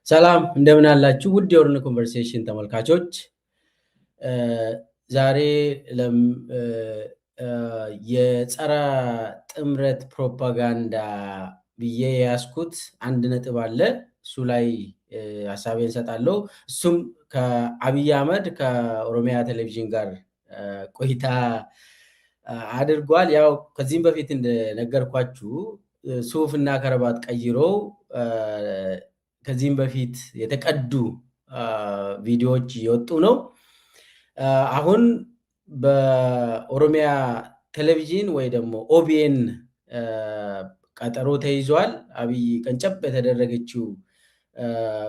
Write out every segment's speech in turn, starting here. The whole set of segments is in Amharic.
ሰላም እንደምን አላችሁ? ውድ የሆርን ኮንቨርሴሽን ተመልካቾች ዛሬ የጸረ ጥምረት ፕሮፓጋንዳ ብዬ ያስኩት አንድ ነጥብ አለ። እሱ ላይ ሀሳቤን እሰጣለሁ። እሱም ከአብይ አህመድ ከኦሮሚያ ቴሌቪዥን ጋር ቆይታ አድርጓል። ያው ከዚህም በፊት እንደነገርኳችሁ ሱፍና ከረባት ቀይሮ ከዚህም በፊት የተቀዱ ቪዲዮዎች እየወጡ ነው። አሁን በኦሮሚያ ቴሌቪዥን ወይ ደግሞ ኦቢኤን ቀጠሮ ተይዟል። አብይ ቀንጨብ የተደረገችው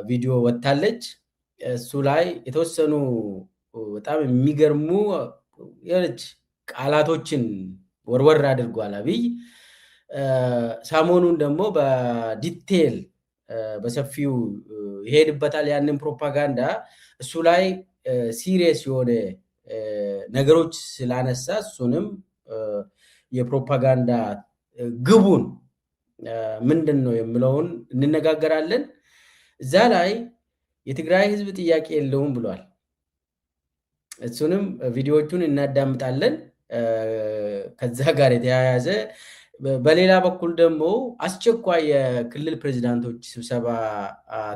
ቪዲዮ ወጥታለች። እሱ ላይ የተወሰኑ በጣም የሚገርሙ ቃላቶችን ወርወር አድርጓል አብይ። ሰሞኑን ደግሞ በዲቴል በሰፊው ይሄድበታል ያንን ፕሮፓጋንዳ። እሱ ላይ ሲሪየስ የሆነ ነገሮች ስላነሳ እሱንም የፕሮፓጋንዳ ግቡን ምንድን ነው የሚለውን እንነጋገራለን። እዛ ላይ የትግራይ ህዝብ ጥያቄ የለውም ብሏል። እሱንም ቪዲዮዎቹን እናዳምጣለን። ከዛ ጋር የተያያዘ በሌላ በኩል ደግሞ አስቸኳይ የክልል ፕሬዚዳንቶች ስብሰባ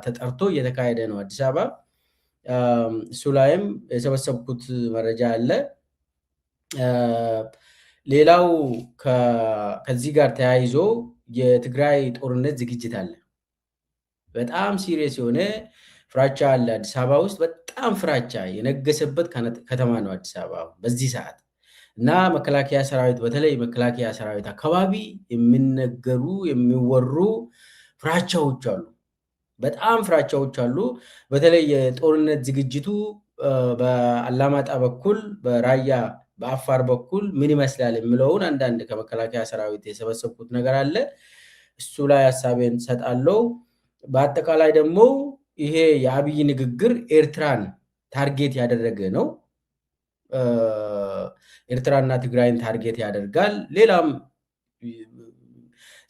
ተጠርቶ እየተካሄደ ነው አዲስ አበባ። እሱ ላይም የሰበሰብኩት መረጃ አለ። ሌላው ከዚህ ጋር ተያይዞ የትግራይ ጦርነት ዝግጅት አለ። በጣም ሲሪየስ የሆነ ፍራቻ አለ አዲስ አበባ ውስጥ። በጣም ፍራቻ የነገሰበት ከተማ ነው አዲስ አበባ በዚህ ሰዓት እና መከላከያ ሰራዊት በተለይ መከላከያ ሰራዊት አካባቢ የሚነገሩ የሚወሩ ፍራቻዎች አሉ። በጣም ፍራቻዎች አሉ። በተለይ የጦርነት ዝግጅቱ በአላማጣ በኩል በራያ በአፋር በኩል ምን ይመስላል የሚለውን አንዳንድ ከመከላከያ ሰራዊት የሰበሰብኩት ነገር አለ። እሱ ላይ ሀሳቤን ሰጣለሁ። በአጠቃላይ ደግሞ ይሄ የአብይ ንግግር ኤርትራን ታርጌት ያደረገ ነው። ኤርትራና ትግራይን ታርጌት ያደርጋል። ሌላም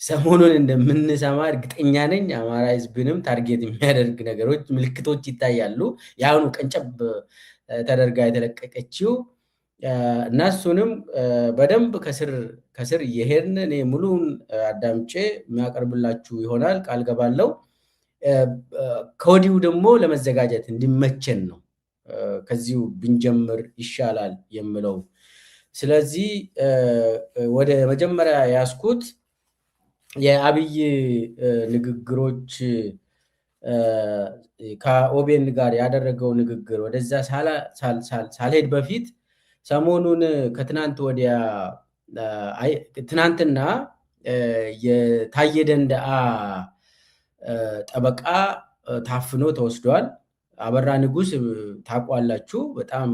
ሰሞኑን እንደምንሰማ እርግጠኛ ነኝ አማራ ህዝብንም ታርጌት የሚያደርግ ነገሮች ምልክቶች ይታያሉ። የአሁኑ ቀንጨብ ተደርጋ የተለቀቀችው እና እሱንም በደንብ ከስር እየሄድን እኔ ሙሉን አዳምጬ የሚያቀርብላችሁ ይሆናል ቃል ገባለው። ከወዲሁ ደግሞ ለመዘጋጀት እንዲመቸን ነው ከዚሁ ብንጀምር ይሻላል የምለው። ስለዚህ ወደ መጀመሪያ ያስኩት የአብይ ንግግሮች ከኦቤን ጋር ያደረገው ንግግር ወደዛ ሳልሄድ በፊት ሰሞኑን ከትናንት ወዲያ ትናንትና የታየ ደንደአ ጠበቃ ታፍኖ ተወስዷል። አበራ ንጉስ ታውቋላችሁ። በጣም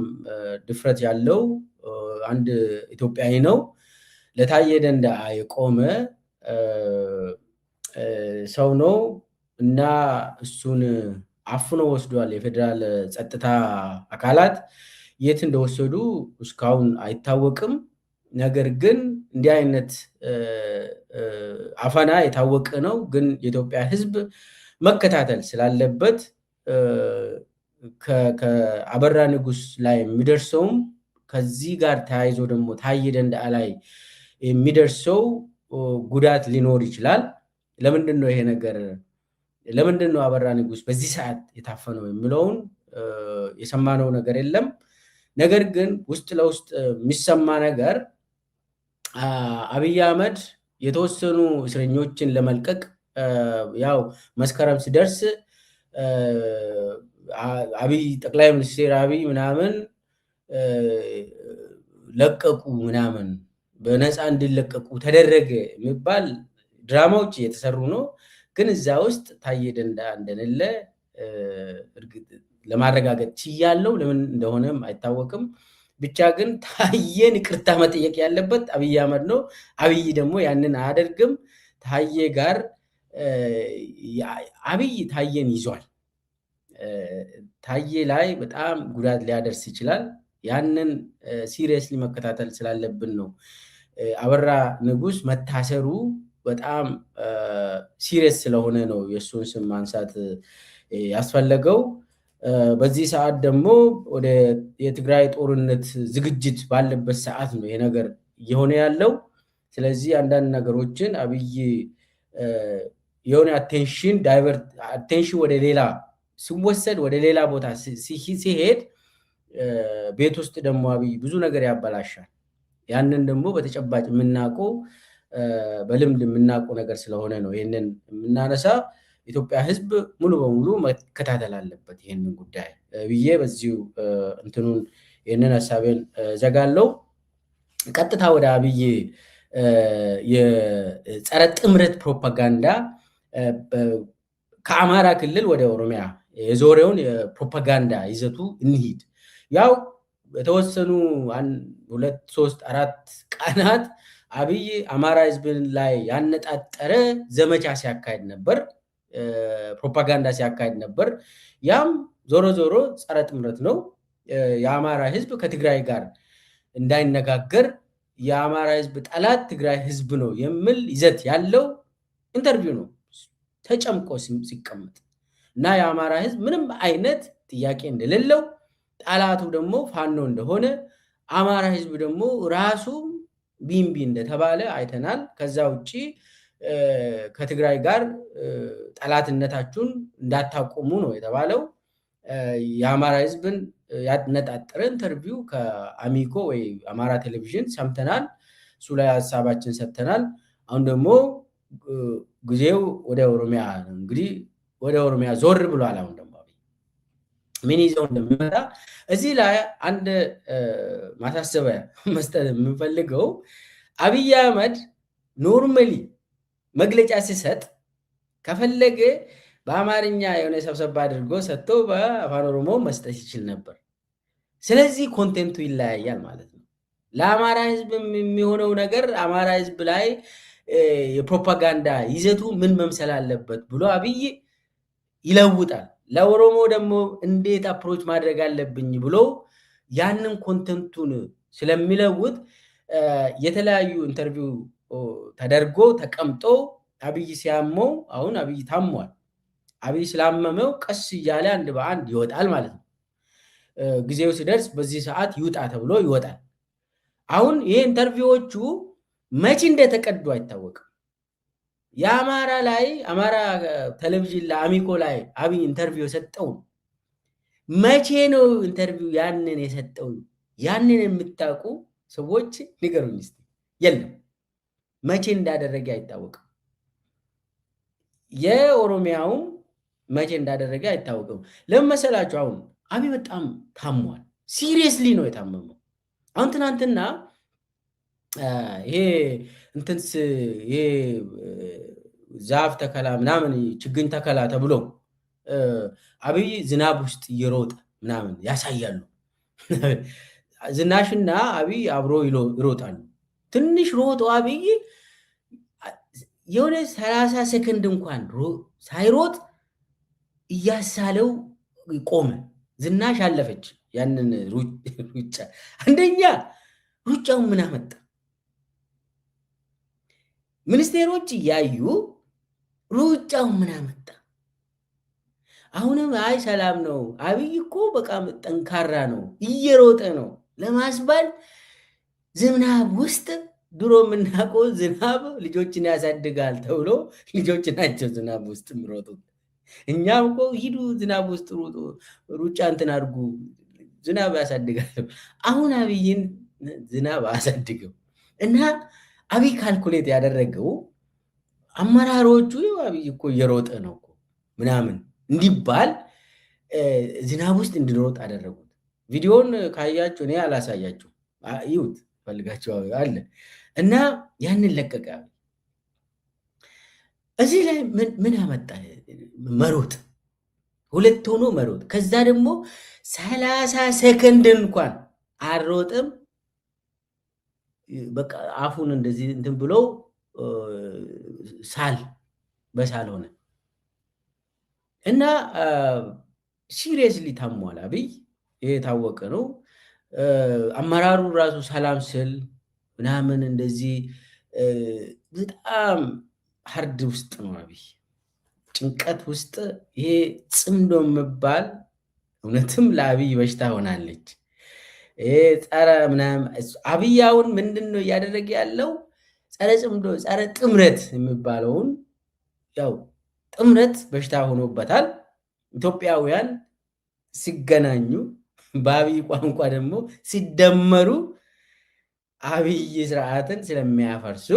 ድፍረት ያለው አንድ ኢትዮጵያዊ ነው። ለታየ ደንደአ የቆመ ሰው ነው እና እሱን አፍኖ ወስዷል። የፌዴራል ጸጥታ አካላት የት እንደወሰዱ እስካሁን አይታወቅም። ነገር ግን እንዲህ አይነት አፈና የታወቀ ነው። ግን የኢትዮጵያ ሕዝብ መከታተል ስላለበት ከአበራ ንጉስ ላይ የሚደርሰውም ከዚህ ጋር ተያይዞ ደግሞ ታየ ደንደአ ላይ የሚደርሰው ጉዳት ሊኖር ይችላል። ለምንድን ነው ይሄ ነገር? ለምንድን ነው አበራ ንጉስ በዚህ ሰዓት የታፈነው የሚለውን የሰማነው ነገር የለም። ነገር ግን ውስጥ ለውስጥ የሚሰማ ነገር አብይ አህመድ የተወሰኑ እስረኞችን ለመልቀቅ ያው መስከረም ሲደርስ አብይ ጠቅላይ ሚኒስትር አብይ ምናምን ለቀቁ ምናምን በነፃ እንዲለቀቁ ተደረገ የሚባል ድራማዎች እየተሰሩ ነው። ግን እዛ ውስጥ ታየ ደንደአ እንደሌለ ለማረጋገጥ ችያለሁ። ለምን እንደሆነም አይታወቅም። ብቻ ግን ታየን ይቅርታ መጠየቅ ያለበት አብይ አህመድ ነው። አብይ ደግሞ ያንን አያደርግም። ታየ ጋር አብይ ታየን ይዟል። ታየ ላይ በጣም ጉዳት ሊያደርስ ይችላል። ያንን ሲሪየስሊ መከታተል ስላለብን ነው። አበራ ንጉስ መታሰሩ በጣም ሲሪየስ ስለሆነ ነው የእሱን ስም ማንሳት ያስፈለገው። በዚህ ሰዓት ደግሞ ወደ የትግራይ ጦርነት ዝግጅት ባለበት ሰዓት ነው ይሄ ነገር እየሆነ ያለው። ስለዚህ አንዳንድ ነገሮችን አብይ የሆነ አቴንሽን ወደ ሌላ ሲወሰድ ወደ ሌላ ቦታ ሲሄድ ቤት ውስጥ ደግሞ አብይ ብዙ ነገር ያበላሻል። ያንን ደግሞ በተጨባጭ የምናውቀው በልምድ የምናውቀው ነገር ስለሆነ ነው ይህንን የምናነሳ። ኢትዮጵያ ሕዝብ ሙሉ በሙሉ መከታተል አለበት ይህንን ጉዳይ ብዬ በዚሁ እንትኑን ይህንን ሀሳቤን ዘጋለው። ቀጥታ ወደ አብይ የጸረ ጥምረት ፕሮፓጋንዳ ከአማራ ክልል ወደ ኦሮሚያ የዞሬውን የፕሮፓጋንዳ ይዘቱ እንሂድ። ያው የተወሰኑ 2 3 4 ቀናት አብይ አማራ ህዝብን ላይ ያነጣጠረ ዘመቻ ሲያካሄድ ነበር፣ ፕሮፓጋንዳ ሲያካሄድ ነበር። ያም ዞሮ ዞሮ ጸረ ጥምረት ነው። የአማራ ህዝብ ከትግራይ ጋር እንዳይነጋገር የአማራ ህዝብ ጠላት ትግራይ ህዝብ ነው የሚል ይዘት ያለው ኢንተርቪው ነው ተጨምቆ ሲቀመጥ እና የአማራ ህዝብ ምንም አይነት ጥያቄ እንደሌለው ጠላቱ ደግሞ ፋኖ እንደሆነ አማራ ህዝብ ደግሞ ራሱ ቢምቢ እንደተባለ አይተናል። ከዛ ውጪ ከትግራይ ጋር ጠላትነታችሁን እንዳታቆሙ ነው የተባለው። የአማራ ህዝብን ያነጣጠረ ኢንተርቪው ከአሚኮ ወይ አማራ ቴሌቪዥን ሰምተናል። እሱ ላይ ሀሳባችን ሰጥተናል። አሁን ደግሞ ጊዜው ወደ ኦሮሚያ እንግዲህ ወደ ኦሮሚያ ዞር ብሏል። አሁን ደግሞ ምን ይዘው እንደሚመጣ እዚህ ላይ አንድ ማሳሰቢያ መስጠት የምንፈልገው አብይ አህመድ ኖርማሊ መግለጫ ሲሰጥ ከፈለገ በአማርኛ የሆነ ሰብሰባ አድርጎ ሰጥቶ በአፋን ኦሮሞ መስጠት ይችል ነበር። ስለዚህ ኮንቴንቱ ይለያያል ማለት ነው። ለአማራ ህዝብ የሚሆነው ነገር አማራ ህዝብ ላይ የፕሮፓጋንዳ ይዘቱ ምን መምሰል አለበት ብሎ አብይ ይለውጣል። ለኦሮሞ ደግሞ እንዴት አፕሮች ማድረግ አለብኝ ብሎ ያንን ኮንተንቱን ስለሚለውጥ የተለያዩ ኢንተርቪው ተደርጎ ተቀምጦ አብይ ሲያመው አሁን አብይ ታሟል። አብይ ስላመመው ቀስ እያለ አንድ በአንድ ይወጣል ማለት ነው። ጊዜው ሲደርስ በዚህ ሰዓት ይውጣ ተብሎ ይወጣል። አሁን ይሄ ኢንተርቪዎቹ መቼ እንደተቀዱ አይታወቅም። የአማራ ላይ አማራ ቴሌቪዥን ላይ አሚኮ ላይ አብይ ኢንተርቪው የሰጠው መቼ ነው? ኢንተርቪው ያንን የሰጠው ያንን የምታውቁ ሰዎች ንገሩኝ እስቲ። የለም መቼ እንዳደረገ አይታወቅም። የኦሮሚያውም መቼ እንዳደረገ አይታወቅም። ለምን መሰላችሁ? አሁን አብይ በጣም ታሟል። ሲሪየስሊ ነው የታመመው። አሁን ትናንትና ይሄ እንትንስ ይሄ ዛፍ ተከላ ምናምን ችግኝ ተከላ ተብሎ አብይ ዝናብ ውስጥ እየሮጠ ምናምን ያሳያሉ። ዝናሽና አብይ አብሮ ይሮጣሉ። ትንሽ ሮጦ አብይ የሆነ 30 ሰከንድ እንኳን ሳይሮጥ እያሳለው ቆመ። ዝናሽ አለፈች ያንን ሩጫ። አንደኛ ሩጫው ምን አመጣ? ሚኒስቴሮች እያዩ ሩጫው ምን አመጣ? አሁንም አይ ሰላም ነው አብይ እኮ በጣም ጠንካራ ነው እየሮጠ ነው ለማስባል ዝናብ ውስጥ ድሮ የምናውቀው ዝናብ ልጆችን ያሳድጋል ተብሎ ልጆች ናቸው ዝናብ ውስጥ የሚሮጡት። እኛም እኮ ሂዱ ዝናብ ውስጥ ሩጡ፣ ሩጫ እንትን አድርጉ፣ ዝናብ ያሳድጋል። አሁን አብይን ዝናብ አያሳድግም። እና አብይ ካልኩሌት ያደረገው አመራሮቹ አብይ እኮ እየሮጠ ነው ምናምን እንዲባል ዝናብ ውስጥ እንዲሮጥ አደረጉት። ቪዲዮን ካያችሁ እኔ አላሳያችሁ፣ ይሁት ፈልጋችሁ አለ እና ያንን ለቀቀ። እዚህ ላይ ምን አመጣ? መሮጥ፣ ሁለት ሆኖ መሮጥ። ከዛ ደግሞ 30 ሰከንድ እንኳን አልሮጥም። በቃ አፉን እንደዚህ እንትን ብሎ በሳል ሆነ እና ሲሪየስሊ ታሟል አብይ። ይሄ የታወቀ ነው። አመራሩ ራሱ ሰላም ስል ምናምን እንደዚህ በጣም ሀርድ ውስጥ ነው አብይ። ጭንቀት ውስጥ ይሄ ጽምዶ የሚባል እውነትም ለአብይ በሽታ ሆናለች። ይሄ ጸረ ምናምን አብይ አሁን ምንድን ነው እያደረገ ያለው? ጸረ ጽምዶ፣ ጸረ ጥምረት የሚባለውን ያው ጥምረት በሽታ ሆኖበታል። ኢትዮጵያውያን ሲገናኙ በአብይ ቋንቋ ደግሞ ሲደመሩ አብይ ስርዓትን ስለሚያፈርሱ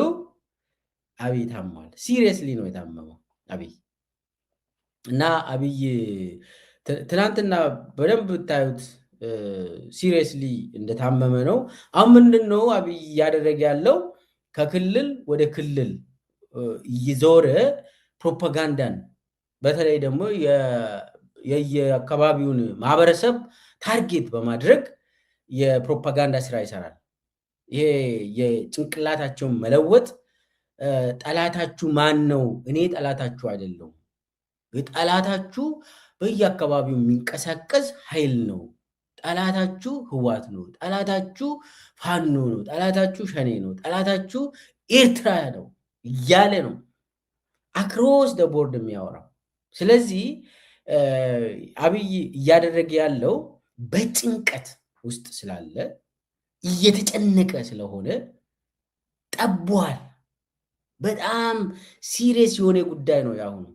አብይ ታሟል። ሲሪየስሊ ነው የታመመው አብይ እና አብይ ትናንትና በደንብ ብታዩት ሲሪየስሊ እንደታመመ ነው። አሁን ምንድን ነው አብይ እያደረገ ያለው? ከክልል ወደ ክልል እየዞረ ፕሮፓጋንዳን በተለይ ደግሞ የየአካባቢውን ማህበረሰብ ታርጌት በማድረግ የፕሮፓጋንዳ ስራ ይሰራል። ይሄ የጭንቅላታቸውን መለወጥ። ጠላታችሁ ማን ነው? እኔ ጠላታችሁ አይደለሁም። ጠላታችሁ በየአካባቢው የሚንቀሳቀስ ኃይል ነው። ጠላታችሁ ህዋት ነው። ጠላታችሁ ፋኖ ነው። ጠላታችሁ ሸኔ ነው። ጠላታችሁ ኤርትራ ነው እያለ ነው አክሮስ ደ ቦርድ የሚያወራው። ስለዚህ አብይ እያደረገ ያለው በጭንቀት ውስጥ ስላለ እየተጨነቀ ስለሆነ ጠቧል። በጣም ሲሪየስ የሆነ ጉዳይ ነው ያሁኑ።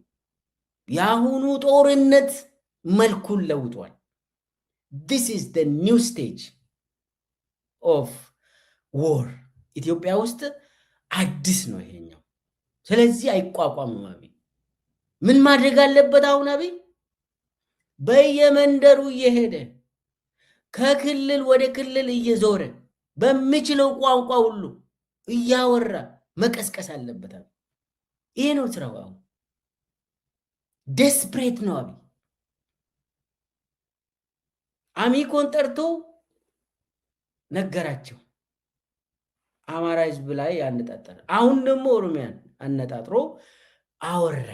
የአሁኑ ጦርነት መልኩን ለውጧል። this is the new stage of war ኢትዮጵያ ውስጥ አዲስ ነው ይሄኛው። ስለዚህ አይቋቋምም አብይ። ምን ማድረግ አለበት አሁን አብይ? በየመንደሩ እየሄደ ከክልል ወደ ክልል እየዞረ በሚችለው ቋንቋ ሁሉ እያወራ መቀስቀስ አለበት። ይሄ ነው ስራው። አሁን ዴስፕሬት ነው አብይ። አሚኮን ጠርቶ ነገራቸው አማራ ህዝብ ላይ ያነጣጠረ። አሁን ደግሞ ኦሮሚያን አነጣጥሮ አወራ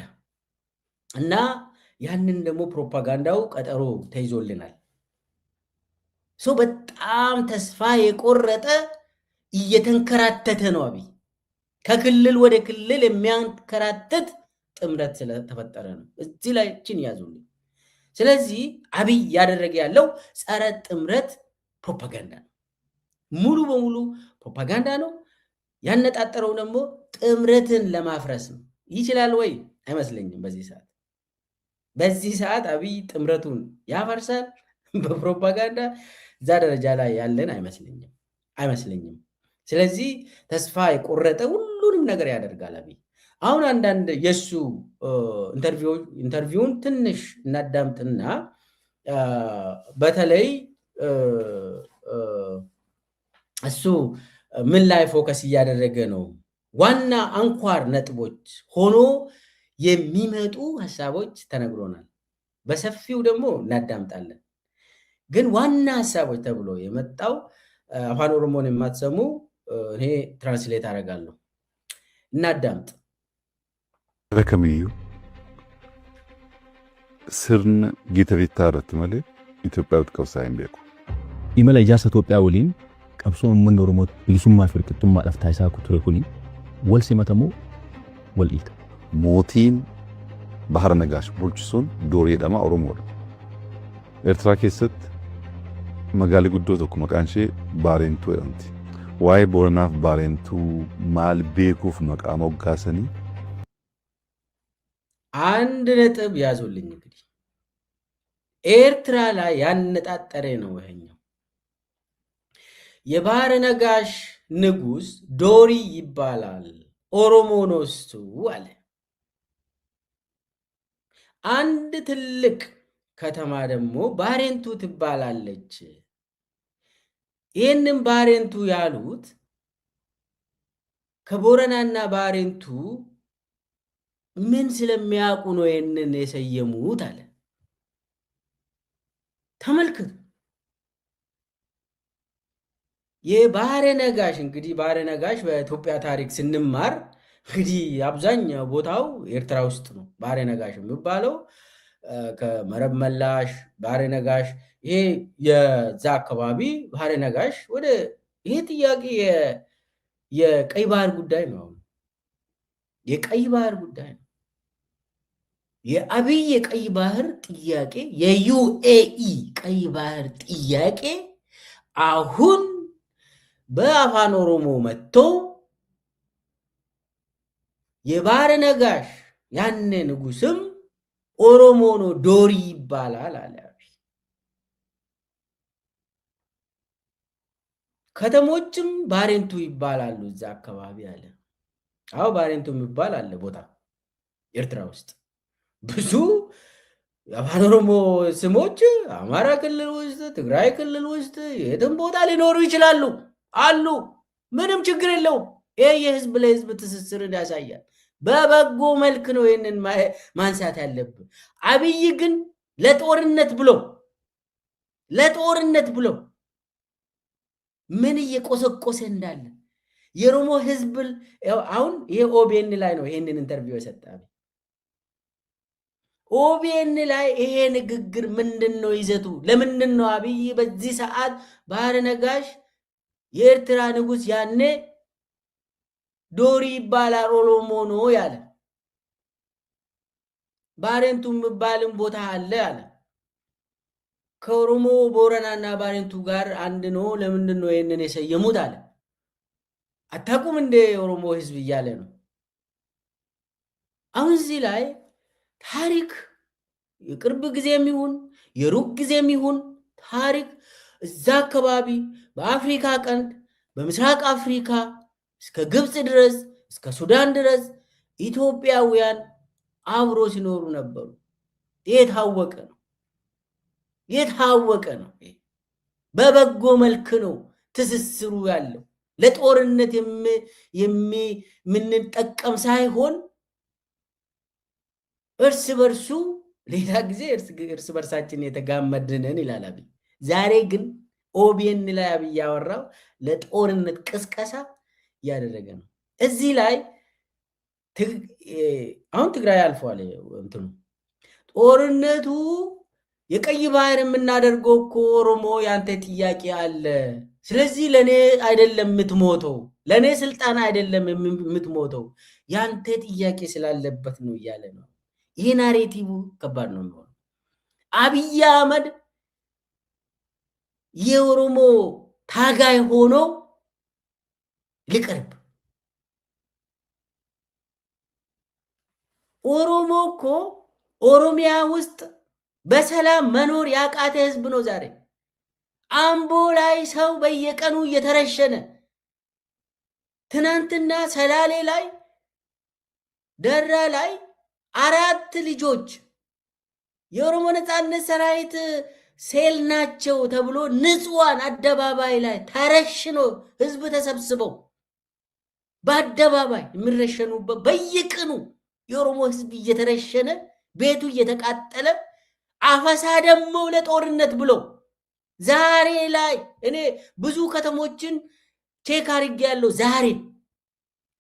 እና ያንን ደግሞ ፕሮፓጋንዳው ቀጠሮ ተይዞልናል። በጣም ተስፋ የቆረጠ እየተንከራተተ ነው አብይ። ከክልል ወደ ክልል የሚያንከራተት ጥምረት ስለተፈጠረ ነው። እዚህ ላይ ችን ያዙልኝ። ስለዚህ አብይ ያደረገ ያለው ጸረ ጥምረት ፕሮፓጋንዳ ነው። ሙሉ በሙሉ ፕሮፓጋንዳ ነው። ያነጣጠረው ደግሞ ጥምረትን ለማፍረስ ነው። ይችላል ወይ? አይመስለኝም። በዚህ ሰዓት አብይ ጥምረቱን ያፈርሳል በፕሮፓጋንዳ። እዛ ደረጃ ላይ ያለን አይመስለኝም። ስለዚህ ተስፋ የቆረጠ ሁሉንም ነገር ያደርጋል አብይ። አሁን አንዳንድ የእሱ ኢንተርቪውን ትንሽ እናዳምጥና በተለይ እሱ ምን ላይ ፎከስ እያደረገ ነው፣ ዋና አንኳር ነጥቦች ሆኖ የሚመጡ ሀሳቦች ተነግሮናል። በሰፊው ደግሞ እናዳምጣለን። ግን ዋና ሀሳቦች ተብሎ የመጣው አፋን ኦሮሞን የማትሰሙ እኔ ትራንስሌት አደርጋለሁ። እናዳምጥ። ረከምዩ ስርን ጌተቤታ ረት መለ ኢትዮጵያ ውጥቀውሳ ይንበቁ ኢመላ ኢጃርሳ ኢትዮጵያ ወሊን ቀብሶ ምን ኦሮሞ ቢሊሱማ ፍርቅቱማ ለፍታይሳ ኩቱሬ ኩኒ ወል ሲመተሙ ወልኢታ ሞቲን ባህር ነጋሽ ቡልችሱን ዶሪ ደማ ኦሮሞ ኤርትራ ኬሰት መጋሊ ጉዶ tokko maqaan ishee Baarentuu jedhamti. Waa'ee Booranaaf Baarentuu maal beekuuf maqaa moggaasanii? አንድ ነጥብ ያዙልኝ። እንግዲህ ኤርትራ ላይ ያነጣጠረ ነው ይሄኛው። የባህረ ነጋሽ ንጉስ ዶሪ ይባላል፣ ኦሮሞ ነው እሱ አለ። አንድ ትልቅ ከተማ ደግሞ ባሬንቱ ትባላለች። ይህንን ባሬንቱ ያሉት ከቦረናና ባሬንቱ ምን ስለሚያውቁ ነው ይህንን የሰየሙት አለ። ተመልከቱ። የባህረ ነጋሽ እንግዲህ ባህረ ነጋሽ በኢትዮጵያ ታሪክ ስንማር እንግዲህ አብዛኛው ቦታው ኤርትራ ውስጥ ነው። ባህረ ነጋሽ የሚባለው ከመረብ መላሽ ባህረ ነጋሽ፣ ይሄ የዛ አካባቢ ባህረ ነጋሽ ወደ ይሄ ጥያቄ የቀይ ባህር ጉዳይ ነው። የቀይ ባህር ጉዳይ ነው። የአብይ የቀይ ባህር ጥያቄ የዩኤኢ ቀይ ባህር ጥያቄ አሁን በአፋን ኦሮሞ መጥቶ የባህረ ነጋሽ ያኔ ንጉስም ኦሮሞ ነው ዶሪ ይባላል አለ። ከተሞችም ባሬንቱ ይባላሉ እዛ አካባቢ አለ። አዎ ባሬንቱ የሚባል አለ ቦታ ኤርትራ ውስጥ ብዙ የአፋን ኦሮሞ ስሞች አማራ ክልል ውስጥ፣ ትግራይ ክልል ውስጥ የትም ቦታ ሊኖሩ ይችላሉ አሉ። ምንም ችግር የለውም። ይሄ የህዝብ ለህዝብ ትስስርን ያሳያል። በበጎ መልክ ነው ይህንን ማንሳት ያለብን። አብይ ግን ለጦርነት ብሎ ምን እየቆሰቆሰ እንዳለ የኦሮሞ ህዝብ አሁን ይሄ ኦቢኤን ላይ ነው ይሄንን ኢንተርቪው የሰጠ። ኦቢኤን ላይ ይሄ ንግግር ምንድን ነው ይዘቱ? ለምንድን ነው አብይ በዚህ ሰዓት ባህረ ነጋሽ የኤርትራ ንጉስ ያኔ ዶሪ ይባላል ኦሮሞ ነው ያለ? ባሬንቱ የሚባልም ቦታ አለ አለ። ከኦሮሞ ቦረናና ባሬንቱ ጋር አንድ ነው። ለምንድን ነው ይሄንን የሰየሙት አለ። አታውቁም እንደ ኦሮሞ ህዝብ እያለ ነው። አሁን እዚህ ላይ ታሪክ የቅርብ ጊዜም ይሁን የሩቅ ጊዜም ይሁን ታሪክ እዛ አካባቢ በአፍሪካ ቀንድ በምስራቅ አፍሪካ እስከ ግብፅ ድረስ እስከ ሱዳን ድረስ ኢትዮጵያውያን አብሮ ሲኖሩ ነበሩ። የታወቀ ነው። በበጎ መልክ ነው ትስስሩ ያለው። ለጦርነት የምንጠቀም ሳይሆን እርስ በርሱ ሌላ ጊዜ እርስ በርሳችን የተጋመድነን ይላል አብይ። ዛሬ ግን ኦቢኤን ላይ አብይ ያወራው ለጦርነት ቅስቀሳ እያደረገ ነው። እዚህ ላይ አሁን ትግራይ አልፏል። እንትኑ ጦርነቱ የቀይ ባህር የምናደርገው እኮ ኦሮሞ ያንተ ጥያቄ አለ። ስለዚህ ለኔ አይደለም የምትሞተው፣ ለኔ ስልጣን አይደለም የምትሞተው፣ ያንተ ጥያቄ ስላለበት ነው እያለ ነው። ይሄ ናሬቲቭ ከባድ ነው የሚሆነው። አብይ አህመድ የኦሮሞ ታጋይ ሆኖ ሊቀርብ ኦሮሞ እኮ ኦሮሚያ ውስጥ በሰላም መኖር ያቃተ ህዝብ ነው። ዛሬ አምቦ ላይ ሰው በየቀኑ እየተረሸነ፣ ትናንትና ሰላሌ ላይ ደራ ላይ 4 ልጆች የኦሮሞ ነፃነት ሰራዊት ሴል ናቸው ተብሎ ንጹሃን አደባባይ ላይ ተረሽኖ ህዝብ ተሰብስበው በአደባባይ የሚረሸኑበት በየቀኑ የኦሮሞ ህዝብ እየተረሸነ ቤቱ እየተቃጠለ አፈሳ ደግሞ ለጦርነት ብሎ ዛሬ ላይ እኔ ብዙ ከተሞችን ቼክ አድርጌያለሁ። ዛሬ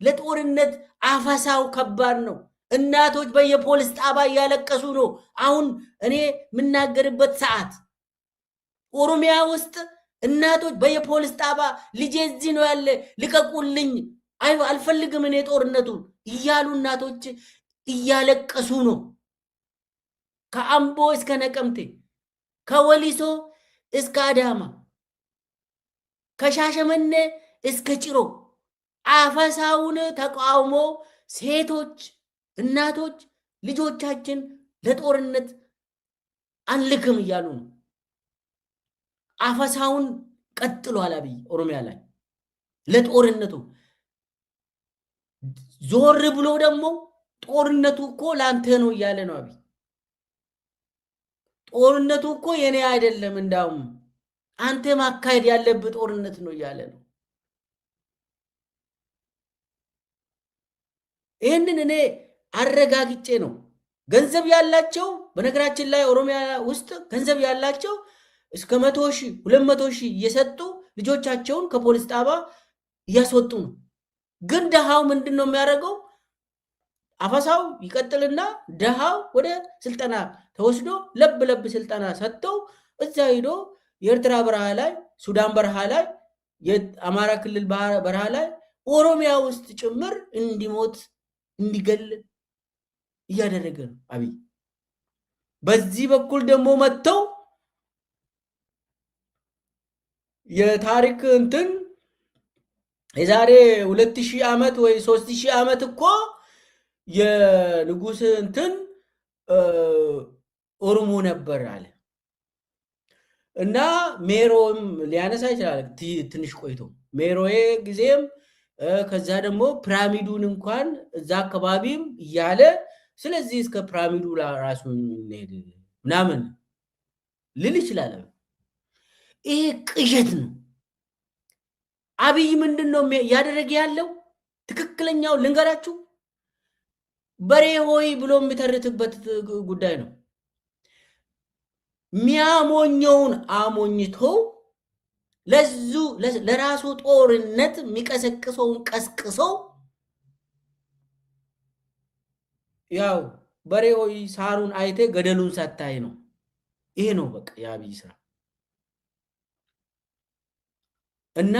ለጦርነት አፈሳው ከባድ ነው። እናቶች በየፖሊስ ጣባ እያለቀሱ ነው። አሁን እኔ የምናገርበት ሰዓት ኦሮሚያ ውስጥ እናቶች በየፖሊስ ጣባ ልጄ እዚህ ነው ያለ ልቀቁልኝ፣ አልፈልግም እኔ ጦርነቱን እያሉ እናቶች እያለቀሱ ነው። ከአምቦ እስከ ነቀምቴ፣ ከወሊሶ እስከ አዳማ፣ ከሻሸመኔ እስከ ጭሮ አፈሳውን ተቃውሞ ሴቶች እናቶች ልጆቻችን ለጦርነት አንልክም እያሉ ነው። አፈሳውን ቀጥሏል አብይ ኦሮሚያ ላይ ለጦርነቱ። ዞር ብሎ ደግሞ ጦርነቱ እኮ ላንተ ነው እያለ ነው አብይ። ጦርነቱ እኮ የኔ አይደለም፣ እንዳውም አንተ ማካሄድ ያለብህ ጦርነት ነው እያለ ነው። ይህንን እኔ አረጋግጬ ነው። ገንዘብ ያላቸው በነገራችን ላይ ኦሮሚያ ውስጥ ገንዘብ ያላቸው እስከ 100,000 200,000 እየሰጡ ልጆቻቸውን ከፖሊስ ጣባ እያስወጡ ነው። ግን ደሃው ምንድን ነው የሚያደርገው? አፈሳው ይቀጥልና ደሃው ወደ ስልጠና ተወስዶ ለብ ስልጠና ሰጥተው እዛ ሄዶ የኤርትራ በረሃ ላይ፣ ሱዳን በረሃ ላይ፣ የአማራ ክልል በረሃ ላይ፣ ኦሮሚያ ውስጥ ጭምር እንዲሞት እንዲገል እያደረገ ነው አብይ። በዚህ በኩል ደግሞ መጥተው የታሪክ እንትን የዛሬ 2000 ዓመት ወይ 3000 ዓመት እኮ የንጉስ እንትን ኦሮሞ ነበር አለ እና ሜሮም ሊያነሳ ይችላል ትንሽ ቆይቶ ሜሮዬ ጊዜም ከዛ ደግሞ ፒራሚዱን እንኳን እዛ አካባቢም እያለ ስለዚህ እስከ ፒራሚዱ ራሱ እንሄድ ምናምን ልል ይችላል። ይሄ ቅዠት ነው። አብይ ምንድነው ያደረገ ያለው? ትክክለኛው ልንገራችሁ፣ በሬ ሆይ ብሎ የሚተርትበት ጉዳይ ነው። ሚያሞኘውን አሞኝቶ ለራሱ ጦርነት የሚቀሰቅሰውን ቀስቅሰው ያው በሬ ሆይ ሳሩን አይተ ገደሉን ሳታይ ነው። ይሄ ነው በቃ የአብይ ስራ እና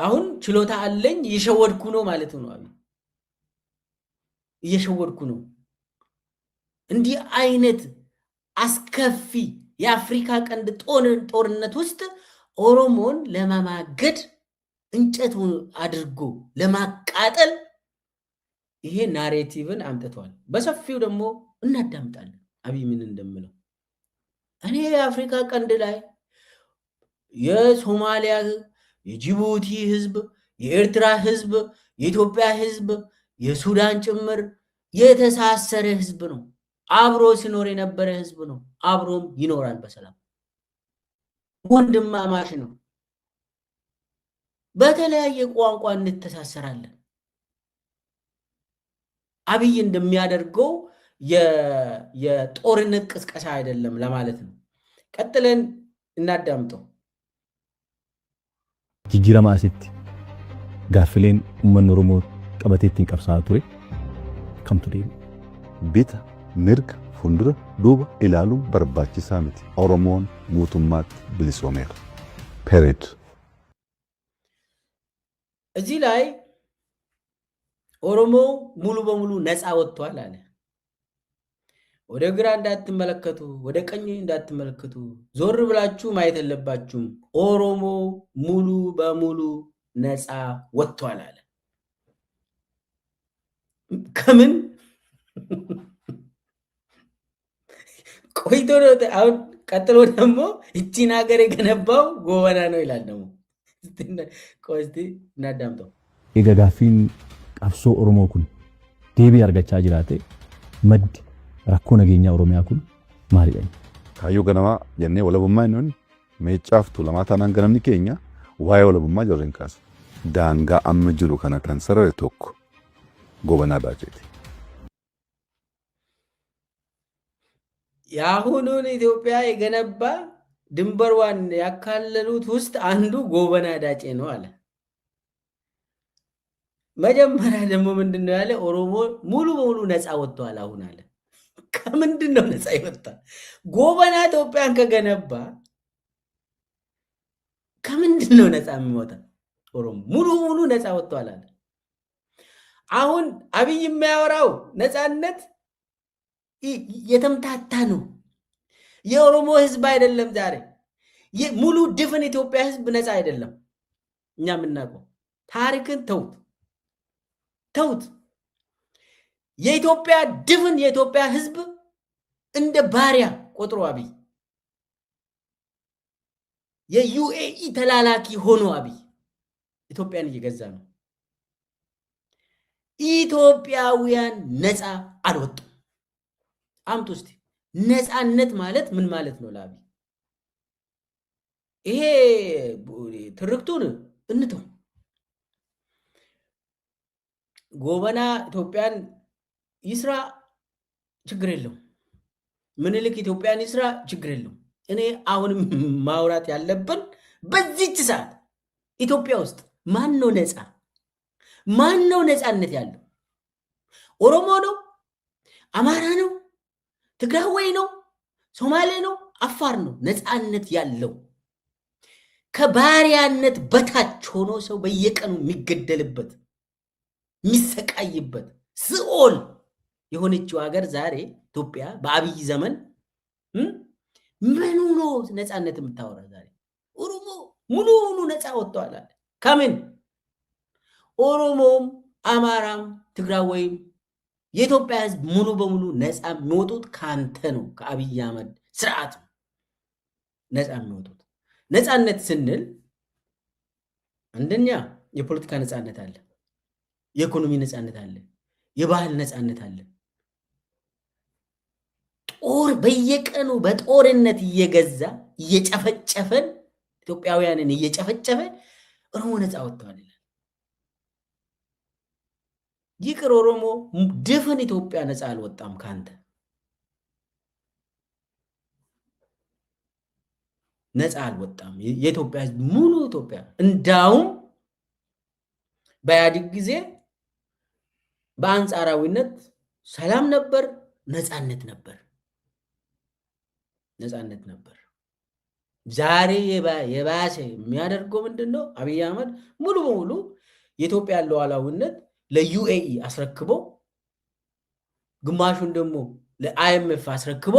አሁን ችሎታ አለኝ እየሸወድኩ ነው ማለት ነው። አብይ እየሸወድኩ ነው። እንዲህ አይነት አስከፊ የአፍሪካ ቀንድ ጦርነት ውስጥ ኦሮሞን ለማማገድ እንጨት አድርጎ ለማቃጠል ይሄ ናሬቲቭን አምጥቷል። በሰፊው ደግሞ እናዳምጣለን አብይ ምን እንደምለው። እኔ የአፍሪካ ቀንድ ላይ የሶማሊያ፣ የጅቡቲ ህዝብ፣ የኤርትራ ህዝብ፣ የኢትዮጵያ ህዝብ፣ የሱዳን ጭምር የተሳሰረ ህዝብ ነው። አብሮ ሲኖር የነበረ ህዝብ ነው። አብሮም ይኖራል በሰላም ወንድማማች ነው። በተለያየ ቋንቋ እንተሳሰራለን። አብይ እንደሚያደርገው የጦርነት ቅስቀሳ አይደለም ለማለት ነው። ቀጥለን እናዳምጠው። ጅጅረማ asitti gaaffileen uummanni Oromoo qabatee ittiin qabsaa'aa ture kamtu deema? Bita, mirga, fuuldura, duuba ilaaluun barbaachisaa miti. Oromoon guutummaatti bilisoomeera. Period. እዚህ ላይ ኦሮሞ ሙሉ በሙሉ ነፃ ወጥቷል አለ። ወደ ግራ እንዳትመለከቱ፣ ወደ ቀኝ እንዳትመለከቱ፣ ዞር ብላችሁ ማየት የለባችሁም። ኦሮሞ ሙሉ በሙሉ ነፃ ወጥቷል አለ። ከምን ቆይቶ ነው? አሁን ቀጥሎ ደግሞ እቺን ሀገር የገነባው ጎበና ነው ይላል። ደግሞ ቆስቲ እናዳምጠው። የጋጋፊን qabsoo Oromoo kun deebii argachaa jiraate maddi rakkoo nageenya Oromiyaa kun maalidha? Kaayyoo ganamaa jennee walabummaa inni meecaaftu lamaa taanaan ganamni keenya waa'ee walabummaa jarreen kaasa. Daangaa amma jiru kana kan sarare tokko ጎበና ዳጬቲ የአሁኑን ኢትዮጵያ የገነባ ድንበርዋን ያካለሉት ውስጥ አንዱ ጎበና ዳጬ ነው አለ። መጀመሪያ ደግሞ ምንድነው ያለ? ኦሮሞ ሙሉ በሙሉ ነፃ ወጥቷል አሁን አለ። ከምንድነው ነፃ ይወጣ? ጎበና ኢትዮጵያን ከገነባ ከምንድነው ነፃ የሚወጣ? ኦሮሞ ሙሉ በሙሉ ነፃ ወጥቷል አለ። አሁን አብይ የሚያወራው ነፃነት የተምታታ ነው። የኦሮሞ ህዝብ አይደለም ዛሬ ሙሉ ድፍን ኢትዮጵያ ህዝብ ነፃ አይደለም። እኛ የምናውቀው ታሪክን ተውት። የኢትዮጵያ ድፍን የኢትዮጵያ ህዝብ እንደ ባሪያ ቆጥሮ አብይ የዩኤኢ ተላላኪ ሆኖ አብይ ኢትዮጵያን እየገዛ ነው። ኢትዮጵያውያን ነፃ አልወጡም። አምጡ እስቲ ነፃነት ማለት ምን ማለት ነው ለአብይ? ይሄ ትርክቱን እንተው። ጎበና ኢትዮጵያን ይስራ ችግር የለውም። ምኒልክ ኢትዮጵያን ይስራ ችግር የለውም። እኔ አሁንም ማውራት ያለብን በዚህች ሰዓት ኢትዮጵያ ውስጥ ማን ነው ነፃ? ማን ነው ነፃነት ያለው? ኦሮሞ ነው? አማራ ነው? ትግራዋይ ነው? ሶማሌ ነው? አፋር ነው? ነፃነት ያለው ከባሪያነት በታች ሆኖ ሰው በየቀኑ የሚገደልበት የሚሰቃይበት ሲኦል የሆነችው ሀገር ዛሬ ኢትዮጵያ በአብይ ዘመን ምኑ ነው ነፃነት የምታወራ? ዛሬ ኦሮሞ ሙሉ ነፃ ወጥቷል አለ። ከምን? ኦሮሞም አማራም ትግራዋይም የኢትዮጵያ ህዝብ ሙሉ በሙሉ ነፃ የሚወጡት ካንተ ነው፣ ከአብይ አህመድ ስርዓት ነው ነፃ የሚወጡት። ነፃነት ስንል አንደኛ የፖለቲካ ነፃነት አለ፣ የኢኮኖሚ ነፃነት አለ፣ የባህል ነፃነት አለ። ጦር በየቀኑ በጦርነት እየገዛ እየጨፈጨፈን ኢትዮጵያውያንን እየጨፈጨፈ ኦሮሞ ነፃ ወጥቷል ይላል። ይቅር ኦሮሞ ድፍን ኢትዮጵያ ነፃ አልወጣም ካንተ። ነፃ አልወጣም የኢትዮጵያ ህዝብ ሙሉ ኢትዮጵያ። እንዳውም በኢህአዴግ ጊዜ በአንጻራዊነት ሰላም ነበር፣ ነፃነት ነበር። ዛሬ የባሰ የሚያደርገው ምንድነው? አብይ አህመድ ሙሉ በሙሉ የኢትዮጵያ ሉዓላዊነት ለዩኤኢ አስረክቦ ግማሹን ደግሞ ለአይኤምኤፍ አስረክቦ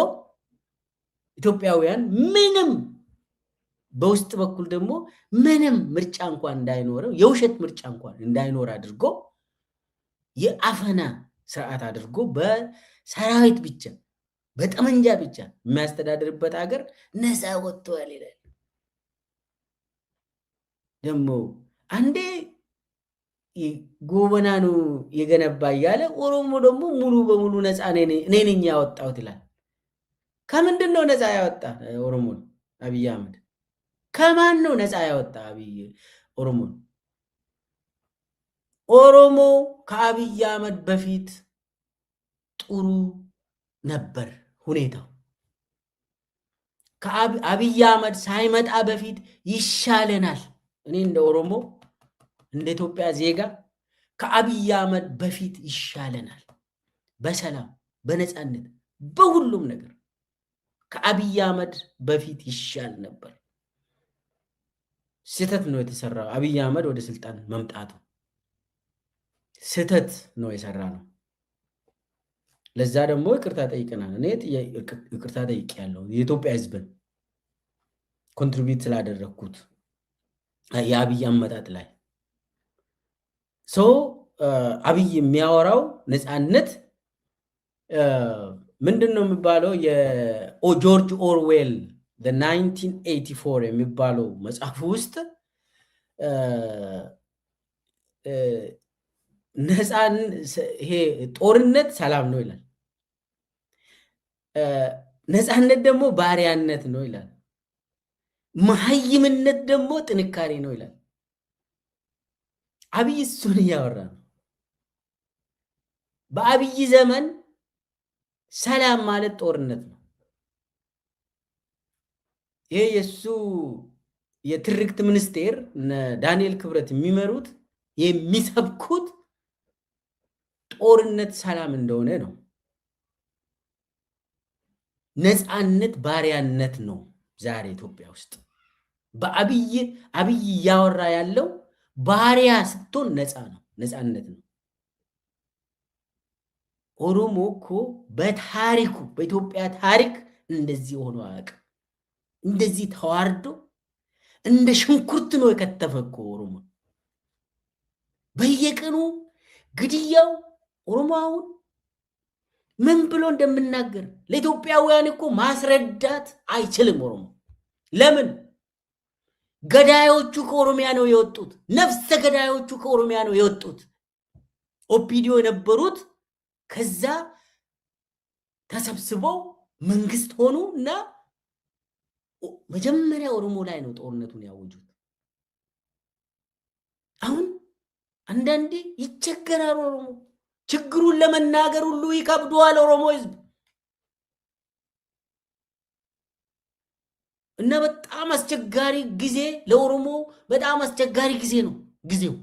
ኢትዮጵያውያን ምንም በውስጥ በኩል ደግሞ ምንም ምርጫ እንኳን እንዳይኖረው የውሸት ምርጫ እንኳን እንዳይኖር አድርጎ የአፈና ስርዓት አድርጎ በሰራዊት ብቻ በጠመንጃ ብቻ የሚያስተዳድርበት ሀገር ነፃ ወጥቷል ይላል። ደግሞ አንዴ ጎበናኑ የገነባ እያለ ኦሮሞ ደግሞ ሙሉ በሙሉ ነፃ እኔ ነኝ ያወጣሁት ይላል። ከምንድን ነው ነፃ ያወጣ ኦሮሞን አብይ አህመድ? ከማን ነው ነፃ ያወጣ አብይ ኦሮሞን? ኦሮሞ ከአብይ አህመድ በፊት ጥሩ ነበር ሁኔታው። ከአብይ አህመድ ሳይመጣ በፊት ይሻለናል። እኔ እንደ ኦሮሞ እንደ ኢትዮጵያ ዜጋ ከአብይ አህመድ በፊት ይሻለናል። በሰላም በነፃነት በሁሉም ነገር ከአብይ አህመድ በፊት ይሻል ነበር። ስህተት ነው የተሰራው። አብይ አህመድ ወደ ስልጣን መምጣቱ ስህተት ነው የሰራ ነው። ለዛ ደግሞ ይቅርታ ጠይቀናል። እኔ ይቅርታ ጠይቄያለሁ የኢትዮጵያ ህዝብን ኮንትሪቢዩት ስላደረግኩት የአብይ አመጣጥ ላይ። ሰው አብይ የሚያወራው ነፃነት ምንድን ነው የሚባለው? የጆርጅ ኦርዌል 1984 የሚባለው መጽሐፍ ውስጥ ነፃን ይሄ ጦርነት ሰላም ነው ይላል፣ ነፃነት ደግሞ ባሪያነት ነው ይላል፣ መሀይምነት ደግሞ ጥንካሬ ነው ይላል። አብይ እሱን እያወራ ነው። በአብይ ዘመን ሰላም ማለት ጦርነት ነው። ይሄ የሱ የትርክት ሚኒስቴር ዳንኤል ክብረት የሚመሩት የሚሰብኩት ጦርነት ሰላም እንደሆነ ነው። ነፃነት ባሪያነት ነው። ዛሬ ኢትዮጵያ ውስጥ በአብይ እያወራ ያለው ባሪያ ስትሆን ነፃ ነው፣ ነፃነት ነው። ኦሮሞ እኮ በታሪኩ በኢትዮጵያ ታሪክ እንደዚህ ሆኖ አያውቅም። እንደዚህ ተዋርዶ እንደ ሽንኩርት ነው የከተፈ እኮ ኦሮሞ። በየቀኑ ግድያው ኦሮሞ አሁን ምን ብሎ እንደምናገር ለኢትዮጵያውያን እኮ ማስረዳት አይችልም ኦሮሞ። ለምን? ገዳዮቹ ከኦሮሚያ ነው የወጡት። ነፍሰ ገዳዮቹ ከኦሮሚያ ነው የወጡት። ኦፒዲዮ የነበሩት ከዛ ተሰብስበው መንግስት ሆኑ እና መጀመሪያ ኦሮሞ ላይ ነው ጦርነቱን ያወጁት። አሁን አንዳንዴ ይቸገራል ኦሮሞ። ችግሩን ለመናገር ሁሉ ይከብደዋል ኦሮሞ ህዝብ እና በጣም አስቸጋሪ ጊዜ ለኦሮሞ፣ በጣም አስቸጋሪ ጊዜ ነው ጊዜው።